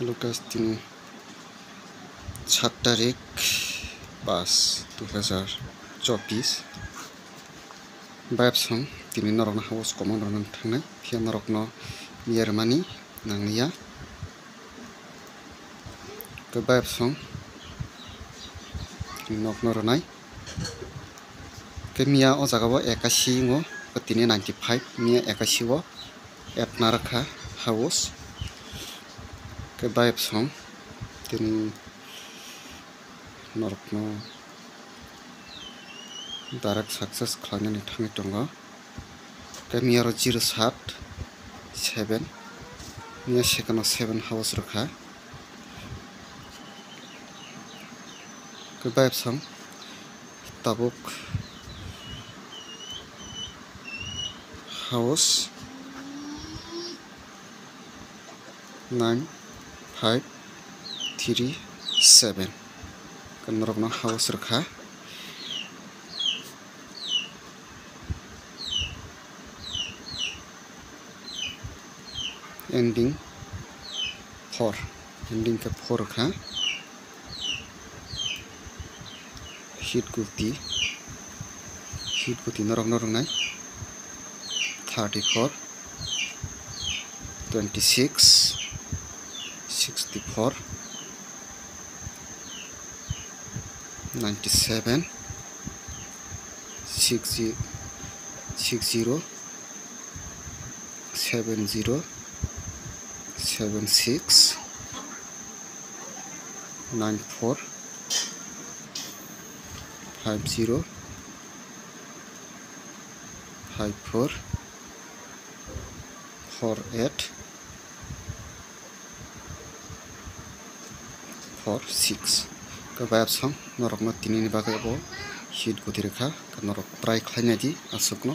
Lukas tin 7 tarik 5 2024 Bayap song tini norok na hawas komang rok nang tangnai pia norok no yermani nangya ke bayap song tini nok noronai ke mia o jaga bo 81 ngo tini 95 mia 81 o app narakha hawas ke bayap song tini norok no direct success khlainani thangui tongo ke mia ro 07 7 mia second o 7 hawas rokha ke bayap song tabuk hawas 9 5 3 7 ke norok no hawas rokha ending 4 ending ke 4 rokha hit guti norok nai 34 26 64 97 60 70 76 94 50 54 48 46 ke bayap song norok no tini ni bagai bo hit guti rekha norok try khlainai di asuk no.